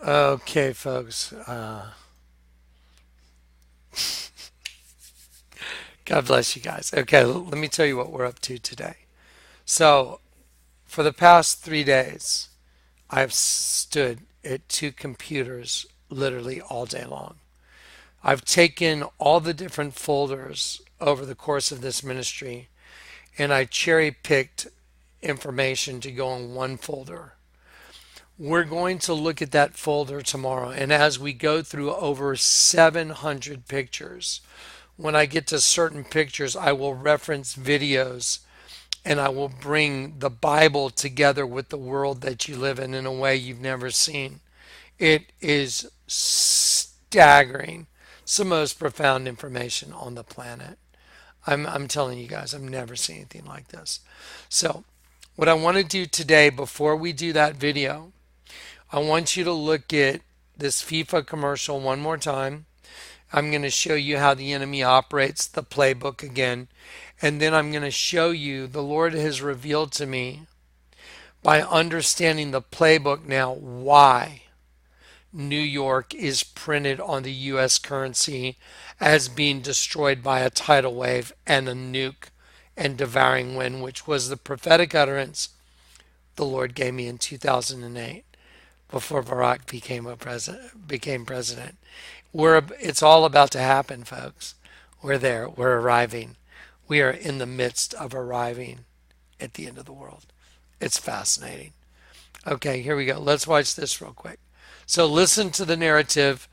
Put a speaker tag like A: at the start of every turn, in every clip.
A: Okay, folks. God bless you guys. Okay, let me tell you what we're up to today. So, for the past 3 days, I've stood at two computers literally all day long. I've taken all the different folders over the course of this ministry and I cherry picked information to go in one folder. We're going to look at that folder tomorrow, and as we go through over 700 pictures, when I get to certain pictures, I will reference videos and I will bring the Bible together with the world that you live in a way you've never seen. It is staggering. It's the most profound information on the planet. I'm telling you guys, I've never seen anything like this. So, what I want to do today, before we do that video, I want you to look at this FIFA commercial one more time. I'm going to show you how the enemy operates, the playbook again. And then I'm going to show you the Lord has revealed to me by understanding the playbook now why New York is printed on the US currency as being destroyed by a tidal wave and a nuke and devouring wind, which was the prophetic utterance the Lord gave me in 2008 before Barack became president. It's all about to happen, folks. We're there. We're arriving. We are in the midst of arriving at the end of the world. It's fascinating. Okay, here we go. Let's watch this real quick. So listen to the narrative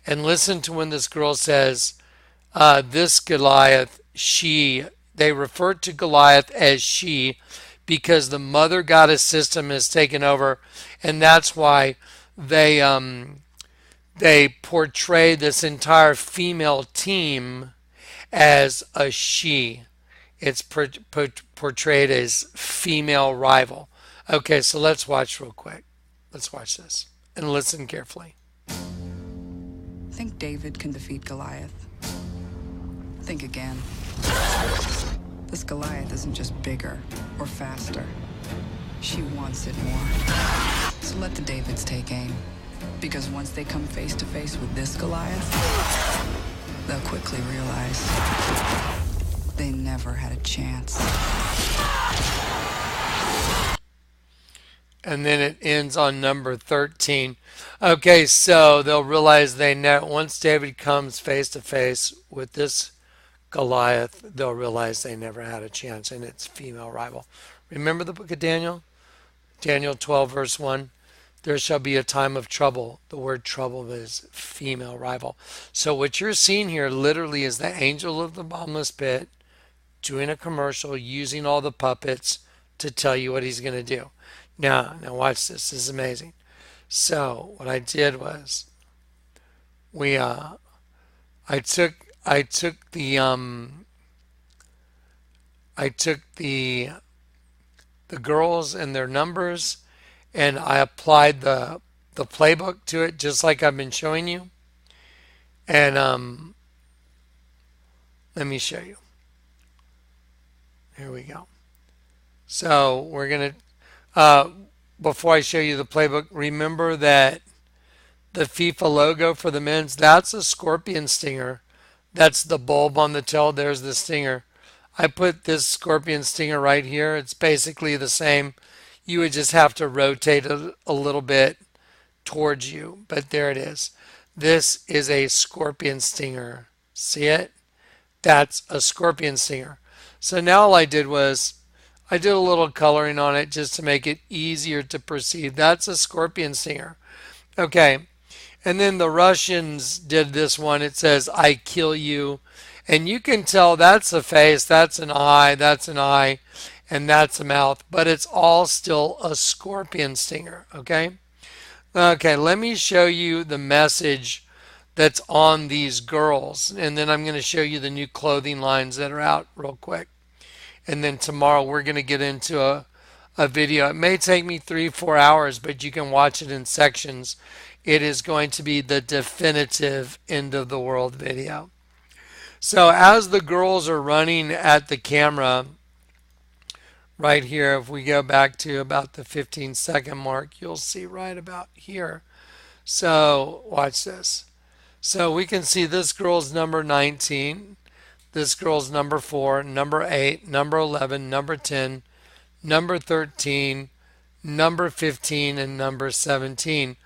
A: and listen to when this girl says, this Goliath, they refer to Goliath as she because the mother goddess system has taken over, and that's why they they portray this entire female team as a she. It's portrayed as female rival. Okay, so let's watch real quick. Let's watch this and listen carefully.
B: Think David can defeat Goliath? Think again. This Goliath isn't just bigger or faster. She wants it more. So let the Davids take aim. Because once they come face to face with this Goliath, they'll quickly realize they never had a chance.
A: And then it ends on number 13. Okay, so they'll realize once David comes face to face with this Goliath, they'll realize they never had a chance, and it's female rival. Remember the book of Daniel? Daniel 12, verse 1. There shall be a time of trouble. The word trouble is female rival. So what you're seeing here literally is the angel of the bottomless pit doing a commercial using all the puppets to tell you what he's going to do. Now watch this. This is amazing. So what I did was we I took the girls and their numbers and I applied the playbook to it just like I've been showing you. And let me show you. Here we go. So we're gonna before I show you the playbook, remember that the FIFA logo for the men's, that's a scorpion stinger. That's the bulb on the tail. There's the stinger. I put this scorpion stinger right here. It's basically the same. You would just have to rotate it a little bit towards you, but there it is. This is a scorpion stinger. See it? That's a scorpion stinger. So now all I did was I did a little coloring on it just to make it easier to perceive. That's a scorpion stinger. Okay. And then the Russians did this one. It says, I kill you. And you can tell that's a face, that's an eye, and that's a mouth. But it's all still a scorpion stinger. Okay. Okay. Let me show you the message that's on these girls. And then I'm going to show you the new clothing lines that are out real quick. And then tomorrow we're going to get into a video. It may take me 3-4 hours, but you can watch it in sections. It is going to be the definitive end of the world video. So as the girls are running at the camera right here, if we go back to about the 15-second mark, you'll see right about here. So watch this. So we can see this girl's number 19, this girl's number 4, number 8, number 11, number 10, number 13, number 15, and number 17.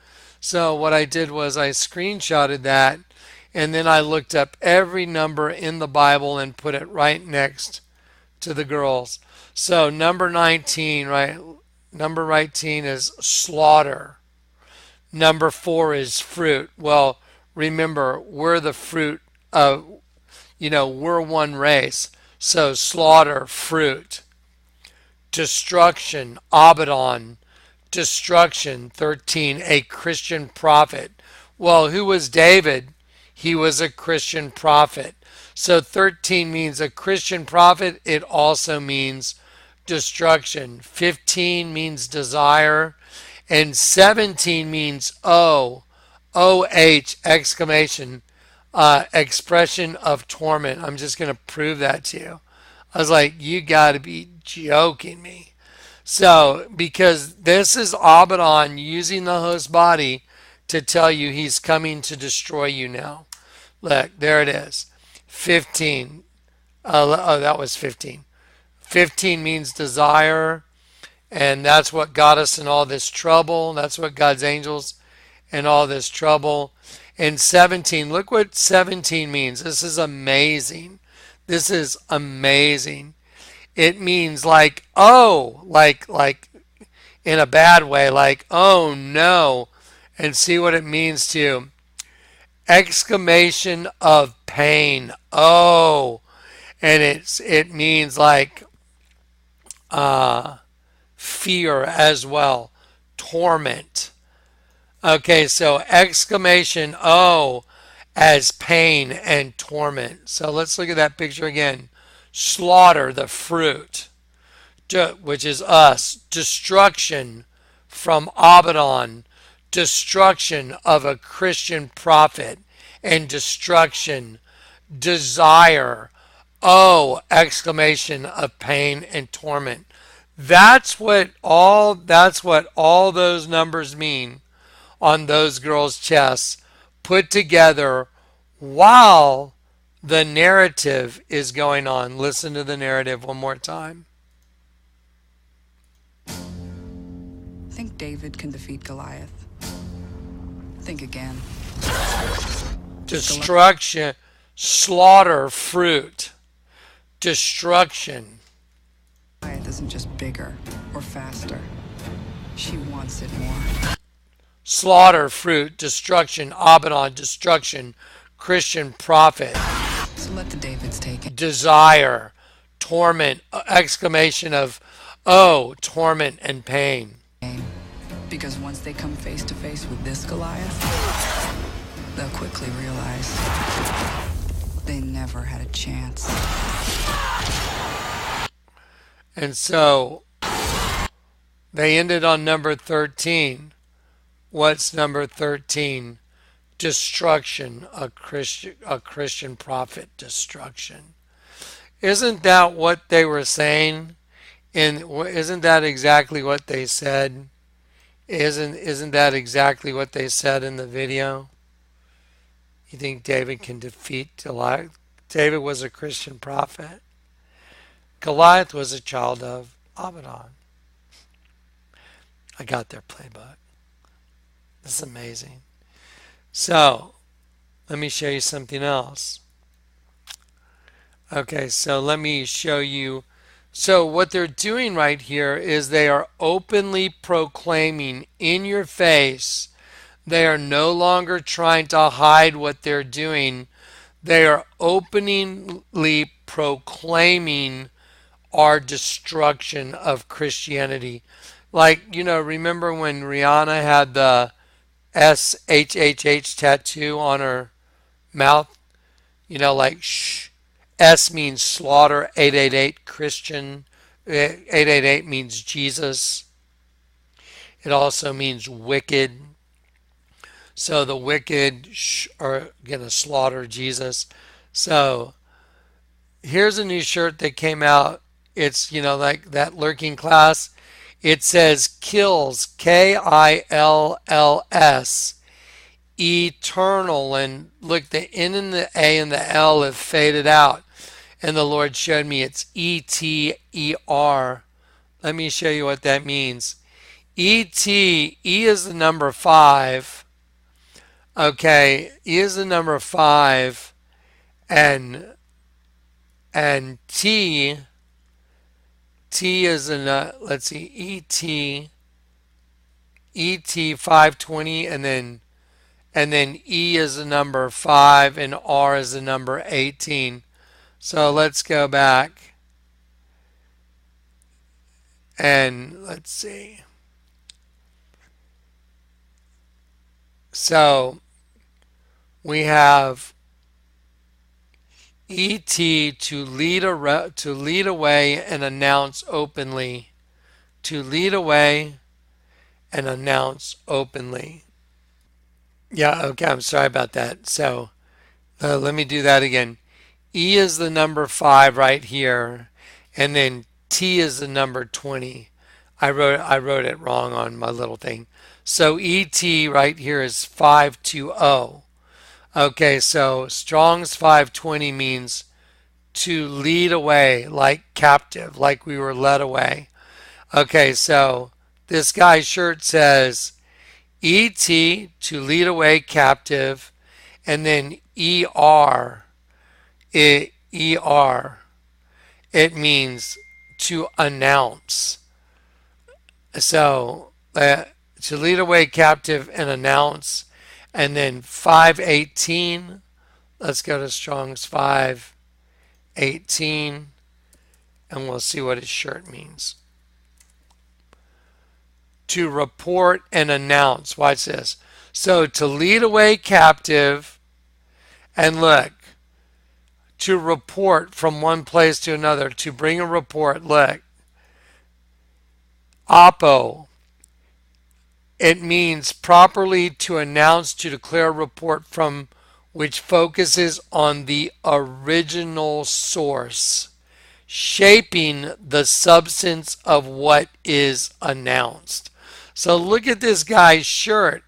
A: So what I did was I screenshotted that and then I looked up every number in the Bible and put it right next to the girls. So number 19, right? Number 19 is slaughter. Number 4 is fruit. Well, remember, we're the fruit of, we're one race. So slaughter, fruit. Destruction, Abaddon. Destruction, 13, a Christian prophet. Well, who was David? He was a Christian prophet. So 13 means a Christian prophet. It also means destruction. 15 means desire. And 17 means exclamation, expression of torment. I'm just going to prove that to you. I was like, you got to be joking me. So, because this is Abaddon using the host body to tell you he's coming to destroy you now. Look, there it is. 15. That was 15. 15 means desire, and that's what got us in all this trouble. That's what God's angels in all this trouble. And 17, look what 17 means. This is amazing. This is amazing. It means like, oh, like in a bad way, like, oh no. And see what it means to exclamation of pain. Oh, and it means like fear as well, torment. Okay, so exclamation oh as pain and torment. So let's look at that picture again. Slaughter, the fruit, which is us. Destruction from Abaddon. Destruction of a Christian prophet. And destruction. Desire. Oh, exclamation of pain and torment. That's what all those numbers mean on those girls' chests put together while the narrative is going on. Listen to the narrative one more time.
B: Think David can defeat Goliath. Think again.
A: Destruction, slaughter, fruit, destruction.
B: Goliath isn't just bigger or faster. She wants it more.
A: Slaughter, fruit, destruction, Abaddon, destruction, Christian prophet.
B: So let the Davids take it.
A: Desire, torment, exclamation of, oh, torment and pain.
B: Because once they come face to face with this Goliath, they'll quickly realize they never had a chance.
A: And so they ended on number 13. What's number 13? Destruction, a Christian prophet, destruction. Isn't that what they were saying? And isn't that exactly what they said? Isn't that exactly what they said in the video? You think David can defeat Goliath? David was a Christian prophet. Goliath was a child of Abaddon. I got their playbook. This is amazing. So, let me show you something else. Okay, so let me show you. So what they're doing right here is they are openly proclaiming in your face. They are no longer trying to hide what they're doing. They are openly proclaiming our destruction of Christianity. Like, remember when Rihanna had the SHHH tattoo on her mouth? Like shh. S means slaughter, 888 Christian. 888 means Jesus. It also means wicked. So the wicked are going to slaughter Jesus. So here's a new shirt that came out. It's, like that lurking class. It says kills, Kills, eternal. And look, the N and the A and the L have faded out. And the Lord showed me it's ETER. Let me show you what that means. E is the number 5. Okay, E is the number 5. And T is in, let's see, ET 520, and then E is the number 5, and R is the number 18. So let's go back and let's see. So we have ET, to lead away and announce openly. To lead away and announce openly. Yeah, okay, I'm sorry about that. So let me do that again. E is the number 5 right here, and then T is the number 20. I wrote it wrong on my little thing. So ET right here is 520. Okay, so Strong's 520 means to lead away, like captive, like we were led away. Okay, so this guy's shirt says ET, to lead away captive, and then ER, it means to announce. So to lead away captive and announce. And then 518, let's go to Strong's 518, and we'll see what his shirt means. To report and announce. Watch this. So to lead away captive, and look, to report from one place to another, to bring a report. Look, Oppo, it means properly to announce, to declare a report from which focuses on the original source, shaping the substance of what is announced. So look at this guy's shirt.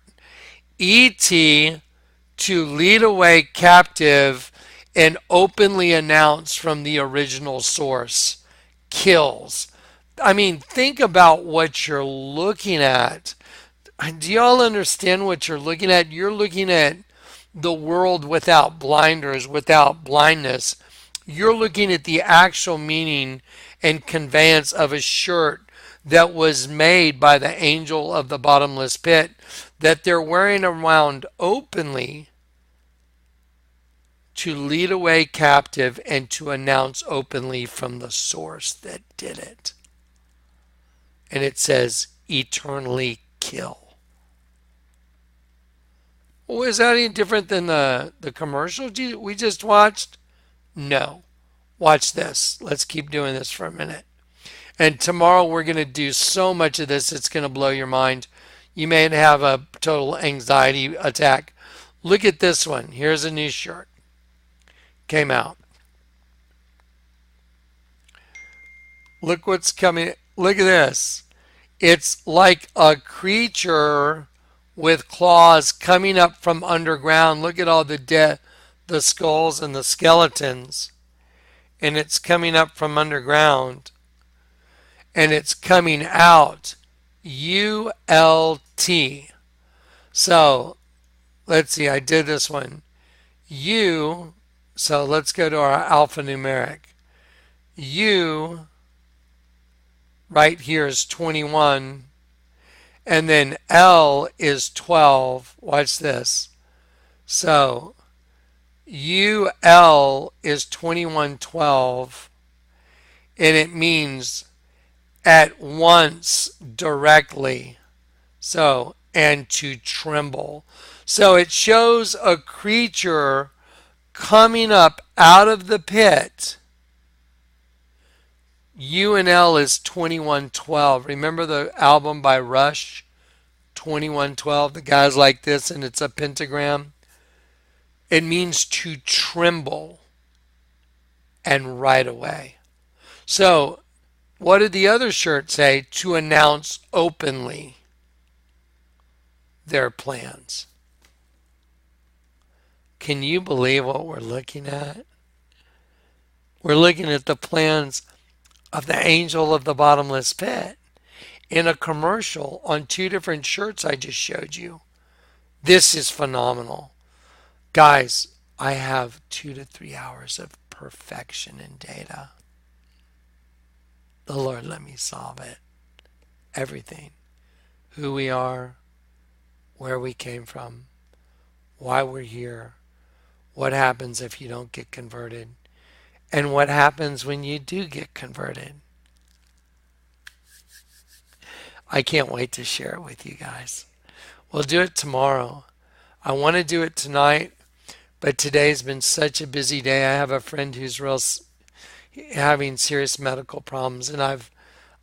A: ET, to lead away captive and openly announce from the original source, kills. I mean, think about what you're looking at. Do y'all understand what you're looking at? You're looking at the world without blinders, without blindness. You're looking at the actual meaning and conveyance of a shirt that was made by the angel of the bottomless pit, that they're wearing around openly to lead away captive and to announce openly from the source that did it. And it says eternally kill. Well, is that any different than the commercial we just watched? No. Watch this. Let's keep doing this for a minute. And tomorrow we're going to do so much of this, it's going to blow your mind. You may have a total anxiety attack. Look at this one. Here's a new shirt. Came out. Look what's coming. Look at this. It's like a creature with claws coming up from underground. Look at all the skulls and the skeletons. And it's coming up from underground. And it's coming out. ULT. So, let's see, I did this one. U, so let's go to our alphanumeric. U, right here is 21. And then L is 12. Watch this. So UL is 2112. And it means at once, directly. So, and to tremble. So it shows a creature coming up out of the pit. U and L is 2112. Remember the album by Rush, 2112? The guy's like this and it's a pentagram. It means to tremble and right away. So what did the other shirt say? To announce openly their plans. Can you believe what we're looking at? We're looking at the plans of the angel of the bottomless pit in a commercial on two different shirts I just showed you. This is phenomenal. Guys, I have 2 to 3 hours of perfection in data. The Lord let me solve it. Everything. Who we are, where we came from, why we're here, what happens if you don't get converted, and what happens when you do get converted. I can't wait to share it with you guys. We'll do it tomorrow. I want to do it tonight, but today's been such a busy day. I have a friend who's having serious medical problems, and I've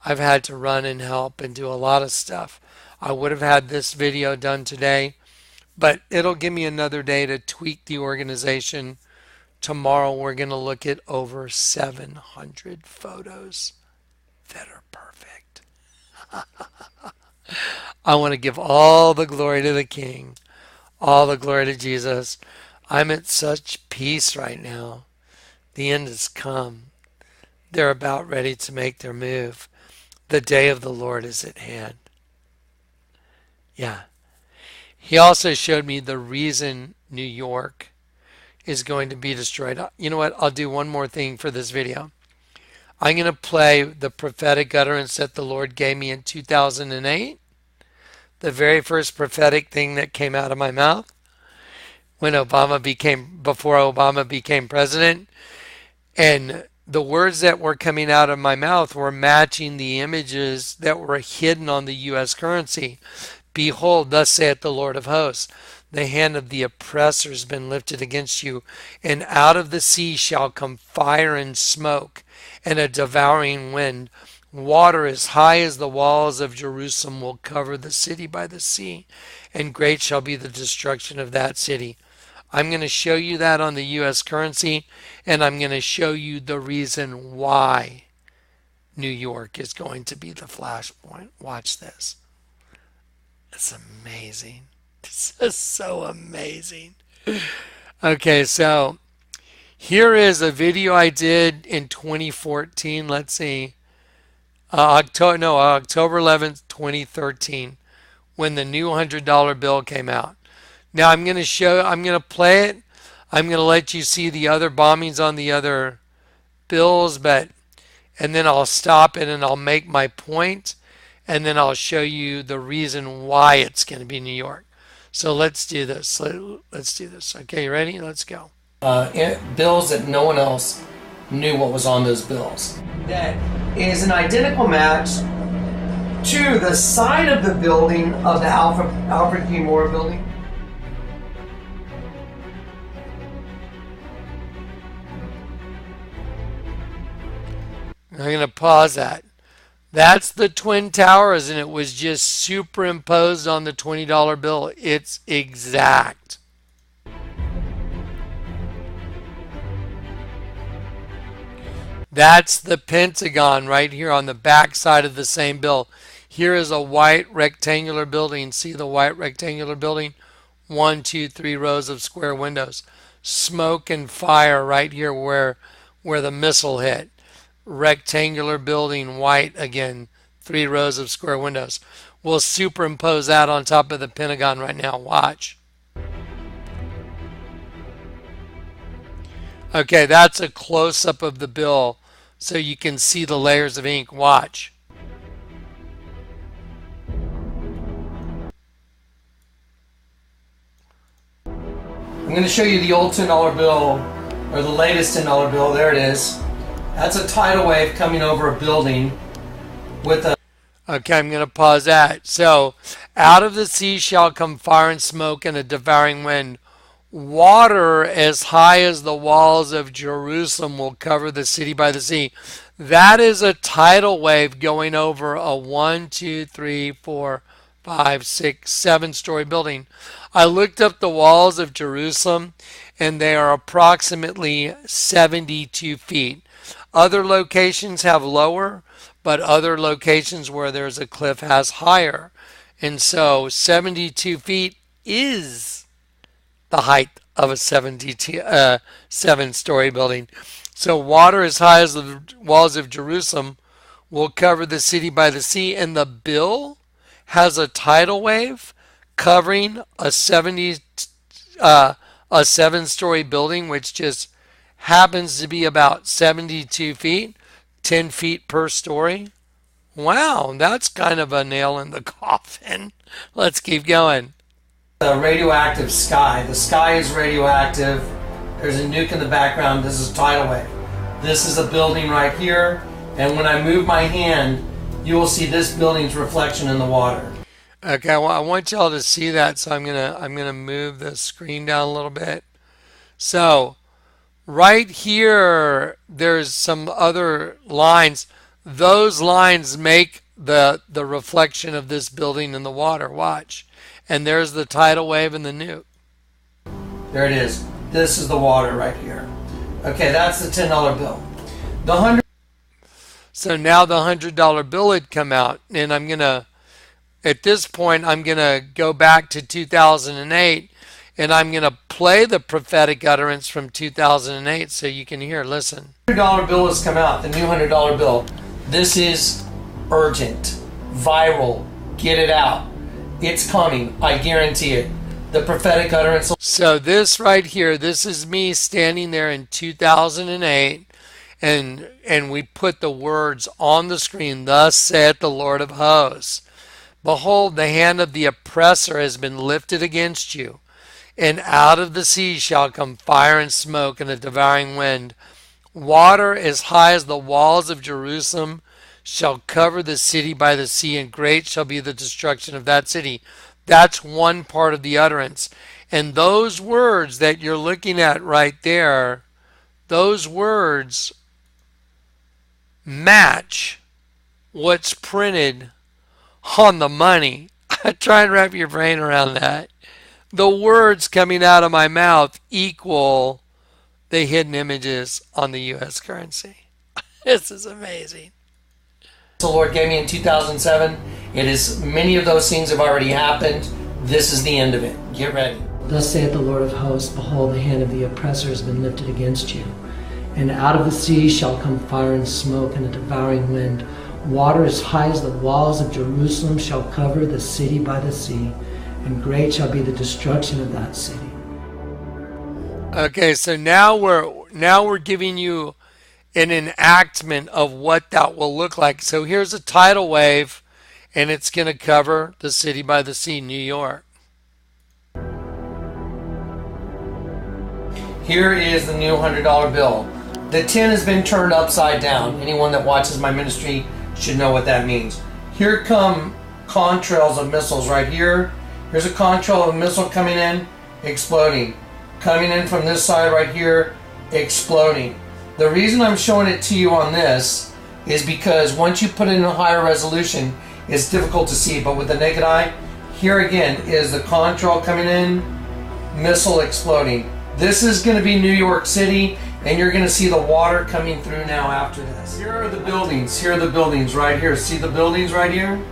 A: had to run and help and do a lot of stuff. I would have had this video done today, but it'll give me another day to tweak the organization. Tomorrow we're going to look at over 700 photos that are perfect. I want to give all the glory to the King, all the glory to Jesus. I'm at such peace right now. The end has come. They're about ready to make their move. The day of the Lord is at hand. Yeah. He also showed me the reason New York is going to be destroyed. You know what? I'll do one more thing for this video. I'm going to play the prophetic utterance that the Lord gave me in 2008. The very first prophetic thing that came out of my mouth before Obama became president. And the words that were coming out of my mouth were matching the images that were hidden on the U.S. currency. Behold, thus saith the Lord of hosts, the hand of the oppressor has been lifted against you, and out of the sea shall come fire and smoke, and a devouring wind. Water as high as the walls of Jerusalem will cover the city by the sea, and great shall be the destruction of that city. I'm going to show you that on the U.S. currency, and I'm going to show you the reason why New York is going to be the flashpoint. Watch this. It's amazing. This is so amazing. Okay, so here is a video I did in 2014. Let's see. October 11th, 2013, when the new $100 bill came out. Now I'm going to play it. I'm going to let you see the other bombings on the other bills, and then I'll stop it and I'll make my point, and then I'll show you the reason why it's going to be New York. So let's do this. Let's do this. Okay, you ready? Let's go. Bills that no one else knew what was on those bills. That is an identical match to the side of the building of the Alfred P. Moore building. I'm going to pause that. That's the Twin Towers, and it was just superimposed on the $20 bill. It's exact. That's the Pentagon right here on the back side of the same bill. Here is a white rectangular building. See the white rectangular building? 1, 2, 3 rows of square windows. Smoke and fire right here where the missile hit. Rectangular building, white again, 3 rows of square windows. We'll superimpose that on top of the Pentagon right now. Watch. Okay, that's a close-up of the bill so you can see the layers of ink. Watch. I'm going to show you the old $10 bill, or the latest $10 bill. There it is. That's a tidal wave coming over a building with a... Okay, I'm going to pause that. So, out of the sea shall come fire and smoke and a devouring wind. Water as high as the walls of Jerusalem will cover the city by the sea. That is a tidal wave going over a 1, 2, 3, 4, 5, 6, 7-story building. I looked up the walls of Jerusalem, and they are approximately 72 feet. Other locations have lower, but other locations where there's a cliff has higher. And so 72 feet is the height of a 7-story building. So water as high as the walls of Jerusalem will cover the city by the sea. And the bill has a tidal wave covering a 7-story building, which just happens to be about 72 feet, 10 feet per story. Wow, that's kind of a nail in the coffin. Let's keep going. The radioactive sky. The sky is radioactive. There's a nuke in the background. This is a tidal wave. This is a building right here. And when I move my hand, you will see this building's reflection in the water. Okay, well, I want y'all to see that, so I'm gonna move the screen down a little bit. So right here, there's some other lines. Those lines make the reflection of this building in the water. Watch. And there's the tidal wave and the nuke. There it is. This is the water right here. Okay, that's the $10 bill. The 100. So now the $100 bill had come out, and I'm gonna, at this point, I'm gonna go back to 2008, and I'm gonna play the prophetic utterance from 2008 so you can hear. Listen. $100 bill has come out. The new $100 bill. This is urgent, viral. Get it out. It's coming. I guarantee it. The prophetic utterance. So this right here, this is me standing there in 2008, and we put the words on the screen. Thus saith the Lord of hosts. Behold, the hand of the oppressor has been lifted against you, and out of the sea shall come fire and smoke and a devouring wind. Water as high as the walls of Jerusalem shall cover the city by the sea, and great shall be the destruction of that city. That's one part of the utterance. And those words that you're looking at right there, those words match what's printed on the money. Try and wrap your brain around that. The words coming out of my mouth equal the hidden images on the U.S. currency. This is amazing. The Lord gave me in 2007. It is, many of those things have already happened. This is the end of it. Get ready.
C: Thus saith the Lord of hosts, behold, the hand of the oppressor has been lifted against you. And out of the sea shall come fire and smoke and a devouring wind. Water as high as the walls of Jerusalem shall cover the city by the sea, and great shall be the destruction of that city.
A: Okay, so now we're giving you an enactment of what that will look like. So here's a tidal wave, and it's going to cover the city by the sea, New York. Here is the new $100 bill. The 10 has been turned upside down. Anyone that watches my ministry should know what that means. Here come contrails of missiles right here. Here's a contrail of a missile coming in, exploding. Coming in from this side right here, exploding. The reason I'm showing it to you on this is because once you put it in a higher resolution, it's difficult to see. But with the naked eye, here again is the contrail coming in, missile exploding. This is going to be New York City, and you're going to see the water coming through now after this. Here are the buildings. Here are the buildings right here. See the buildings right here?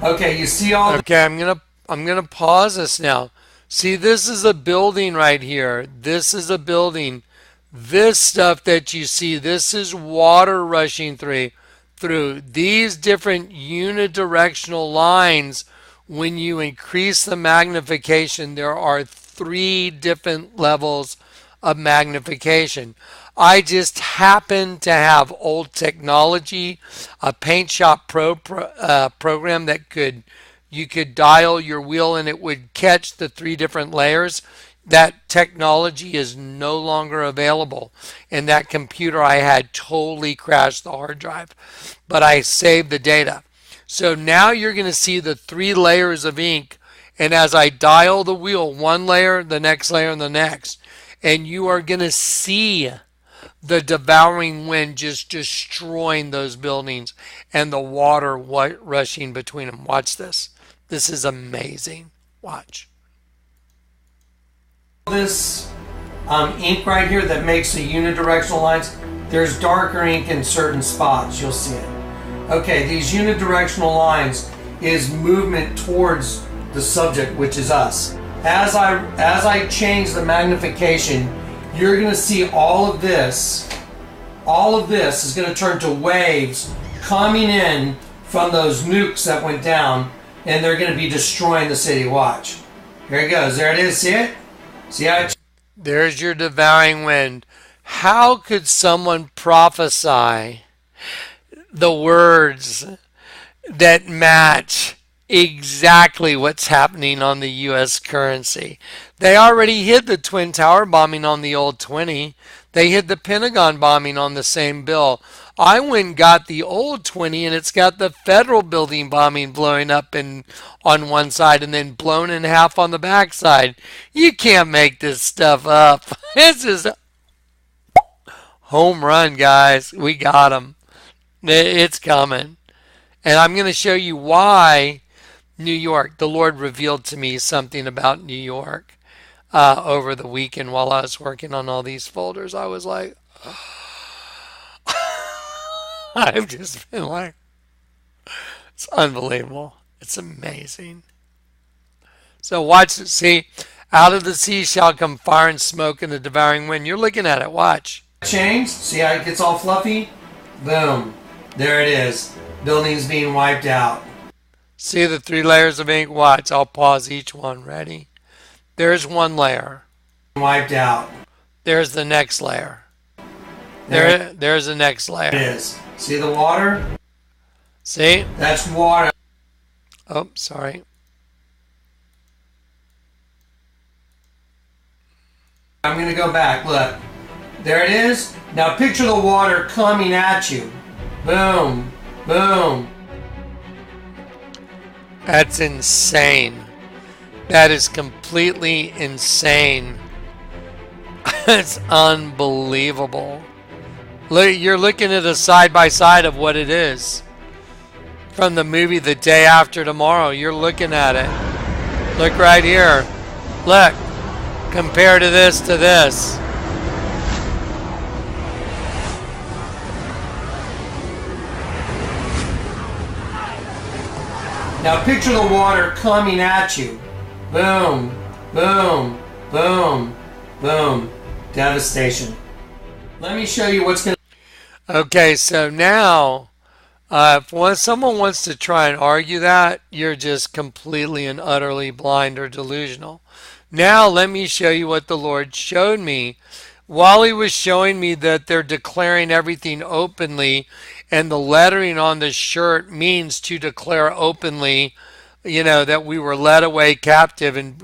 A: Okay, you see all. Okay, I'm gonna pause this now. See, this is a building right here. This is a building. This stuff that you see, this is water rushing through these different unidirectional lines. When you increase the magnification, there are 3 different levels of magnification. I just happen to have old technology, a Paint Shop Pro program that you could dial your wheel and it would catch the 3 different layers. That technology is no longer available. And that computer I had totally crashed the hard drive. But I saved the data. So now you're going to see the 3 layers of ink. And as I dial the wheel, 1 layer, the next layer, and the next. And you are going to see the devouring wind just destroying those buildings and the water rushing between them. Watch this. This is amazing. Watch. This ink right here that makes the unidirectional lines, there's darker ink in certain spots. You'll see it. Okay, these unidirectional lines is movement towards the subject, which is us. as I change the magnification, you're going to see all of this. All of this is going to turn to waves coming in from those nukes that went down, and they're going to be destroying the city. Watch. Here it goes. There it is. See it? See how it? There's your devouring wind. How could someone prophesy the words that match exactly what's happening on the U.S. currency? They already hid the Twin Tower bombing on the old 20. They hid the Pentagon bombing on the same bill. I went and got the old 20, and it's got the federal building bombing blowing up on one side and then blown in half on the back side. You can't make this stuff up. This is home run, guys. We got them. It's coming. And I'm going to show you why New York. The Lord revealed to me something about New York over the weekend while I was working on all these folders. I was like, I've just been like, it's unbelievable. It's amazing. So watch it. See, out of the sea shall come fire and smoke and the devouring wind. You're looking at it. Watch. Change. See how it gets all fluffy? Boom. There it is. Buildings being wiped out. See the 3 layers of ink? Watch. I'll pause each one. Ready? There's one layer. Wiped out. There's the next layer. There's the next layer. It is. See the water? See? That's water. Oh, sorry. I'm going to go back. Look. There it is. Now picture the water coming at you. Boom. Boom. That's insane. That is completely insane. It's unbelievable. Look, you're looking at a side-by-side of what it is. From the movie The Day After Tomorrow, you're looking at it. Look right here. Look. Compare to this to this. Now picture the water coming at you. Boom, boom, boom, boom. Devastation. Let me show you what's going to... Okay, so now, if someone wants to try and argue that, you're just completely and utterly blind or delusional. Now let me show you what the Lord showed me. While he was showing me that they're declaring everything openly, and the lettering on the shirt means to declare openly, you know, that we were led away captive and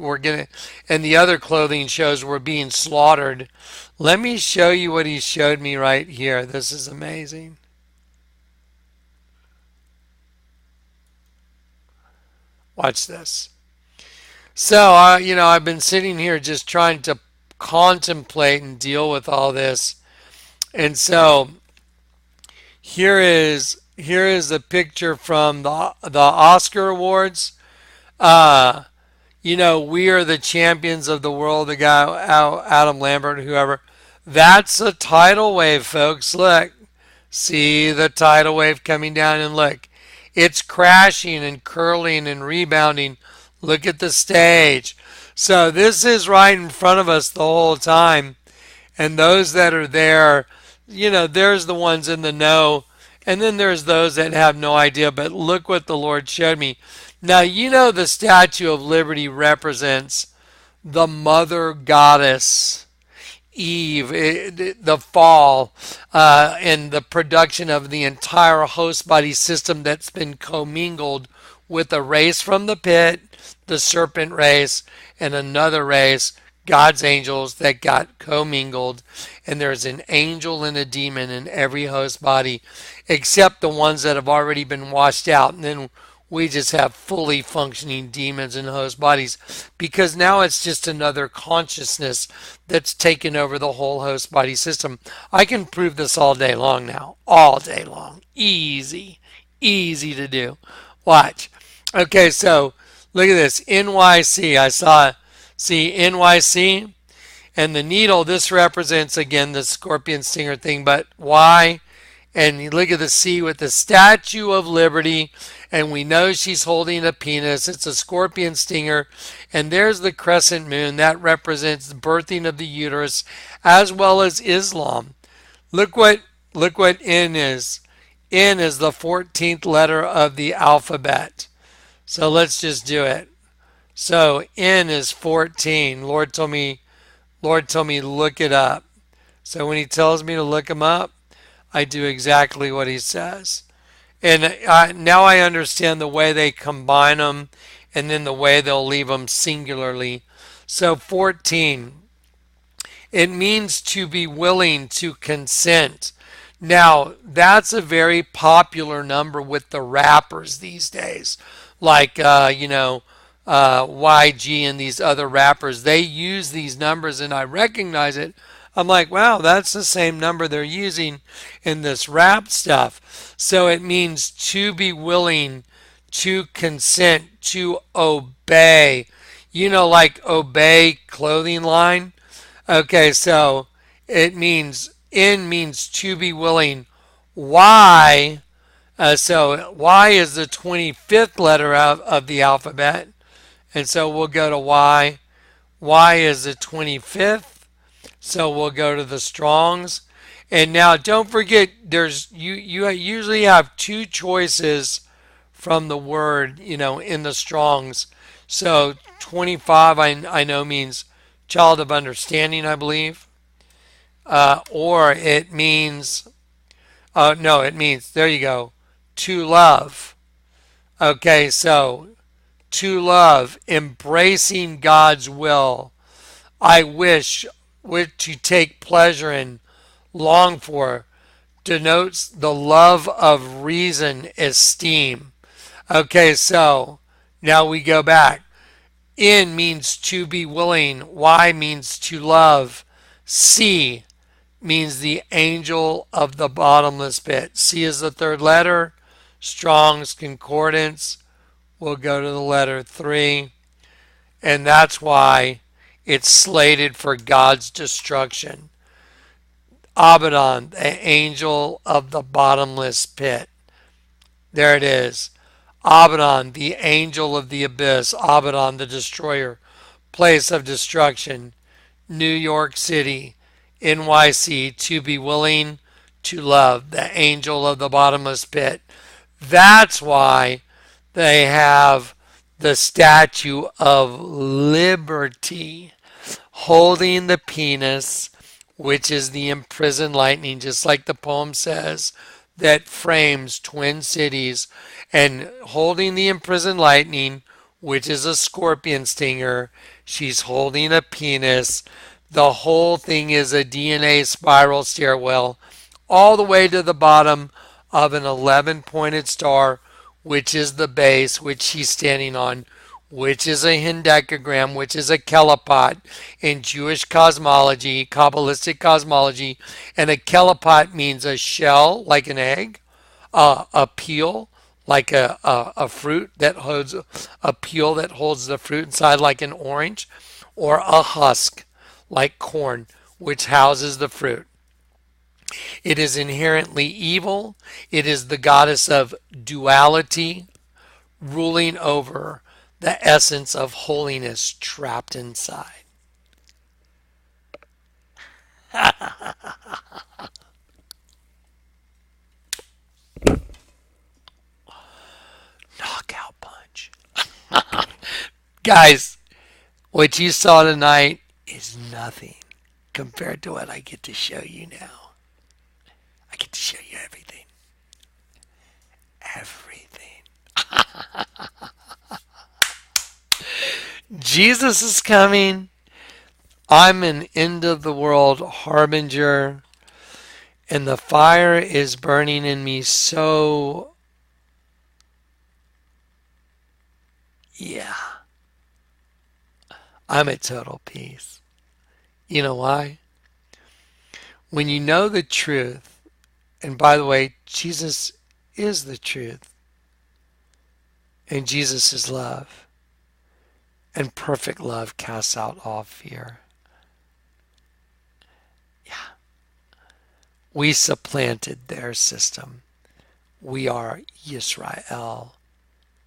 A: and the other clothing shows we're being slaughtered. Let me show you what he showed me right here. This is amazing. Watch this. So, you know, I've been sitting here just trying to contemplate and deal with all this. And so here is a picture from the Oscar Awards. You know, we are the champions of the world, the guy Adam Lambert, whoever. That's a tidal wave, folks. Look. See the tidal wave coming down, and look. It's crashing and curling and rebounding. Look at the stage. So this is right in front of us the whole time. And those that are there, you know, there's the ones in the know. And then there's those that have no idea. But look what the Lord showed me. Now, you know the Statue of Liberty represents the mother goddess, Eve, the fall, and the production of the entire host body system that's been commingled with a race from the pit, the serpent race, and another race, God's angels, that got commingled. And there's an angel and a demon in every host body, except the ones that have already been washed out. And then we just have fully functioning demons in host bodies, because now it's just another consciousness that's taken over the whole host body system. I can prove this all day long now. All day long. Easy. Easy to do. Watch. Okay, so look at this. NYC. See NYC? And the needle, this represents, again, the scorpion stinger thing. But Y And you look at the C with the Statue of Liberty, and we know she's holding a penis. It's a scorpion stinger. And there's the crescent moon. That represents the birthing of the uterus, as well as Islam. Look what N is. N is the 14th letter of the alphabet. So let's just do it. So N is 14. Lord told me look it up. So when he tells me to look him up, I do exactly what he says. And now I understand the way they combine them and then the way they'll leave them singularly. So 14, it means to be willing to consent. Now, that's a very popular number with the rappers these days. Like, YG and these other rappers. They use these numbers and I recognize it. I'm like, wow, that's the same number they're using in this rap stuff. So it means to be willing, to consent, to obey. Like obey clothing line. Okay, so in means to be willing. Y, so Y is the 25th letter of the alphabet. And so we'll go to Y. Y is the 25th. So we'll go to the Strongs. And now don't forget, you usually have two choices from the word, in the Strongs. So 25 I know means child of understanding, I believe. Or it means, no, it means, there you go, to love. Okay, so to love, embracing God's will. I wish to take pleasure in, long for, denotes the love of reason, esteem. Okay, so now we go back. In means to be willing. Y means to love. C means the angel of the bottomless pit. C is the third letter. Strong's Concordance. We'll go to the letter 3. And that's why it's slated for God's destruction. Abaddon, the angel of the bottomless pit. There it is. Abaddon, the angel of the abyss. Abaddon, the destroyer. Place of destruction. New York City. NYC, to be willing to love. The angel of the bottomless pit. That's why they have the Statue of Liberty holding the penis, which is the imprisoned lightning, just like the poem says, that frames twin cities, and holding the imprisoned lightning, which is a scorpion stinger. She's holding a penis. The whole thing is a DNA spiral stairwell all the way to the bottom of an 11-pointed star, which is the base, which she's standing on, which is a hendecagram, which is a kelipot in Jewish cosmology, Kabbalistic cosmology. And a kelipot means a shell, like an egg, a peel, like a fruit that holds a peel that holds the fruit inside, like an orange, or a husk, like corn, which houses the fruit. It is inherently evil. It is the goddess of duality, ruling over the essence of holiness trapped inside. Knockout punch. Guys, what you saw tonight is nothing compared to what I get to show you now. I get to show you everything. Everything. Jesus is coming. I'm an end of the world harbinger. And the fire is burning in me so... Yeah. I'm at total peace. You know why? When you know the truth, and by the way, Jesus is the truth, and Jesus is love, and perfect love casts out all fear. Yeah. We supplanted their system. We are Yisrael.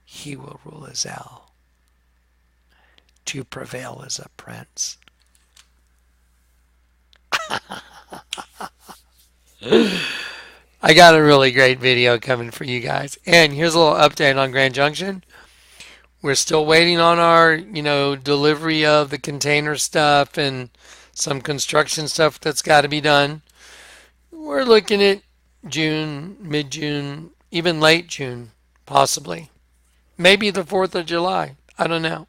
A: He will rule as El. To prevail as a prince. I got a really great video coming for you guys. And here's a little update on Grand Junction. We're still waiting on our, delivery of the container stuff and some construction stuff that's got to be done. We're looking at June, mid-June, even late June, possibly. Maybe the 4th of July. I don't know.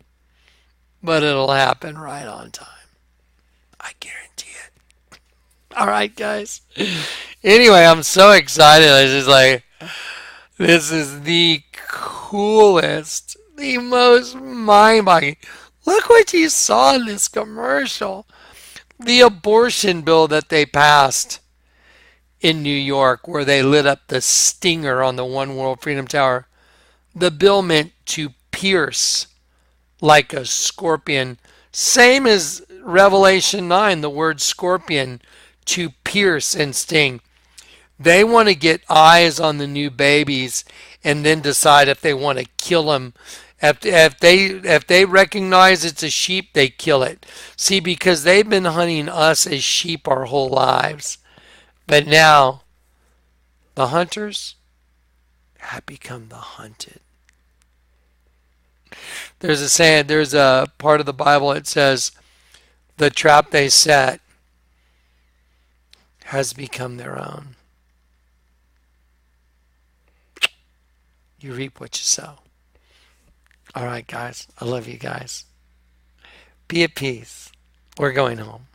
A: But it'll happen right on time. I guarantee it. All right, guys. Anyway, I'm so excited. I was just like, this is the coolest, the most mind-boggling. Look what you saw in this commercial. The abortion bill that they passed in New York, where they lit up the stinger on the One World Freedom Tower. The bill meant to pierce like a scorpion. Same as Revelation 9, the word scorpion, to pierce and sting. They want to get eyes on the new babies and then decide if they want to kill them. If they recognize it's a sheep, they kill it. See, because they've been hunting us as sheep our whole lives. But now, the hunters have become the hunted. There's a saying, there's a part of the Bible that says, the trap they set has become their own. You reap what you sow. All right, guys. I love you guys. Be at peace. We're going home.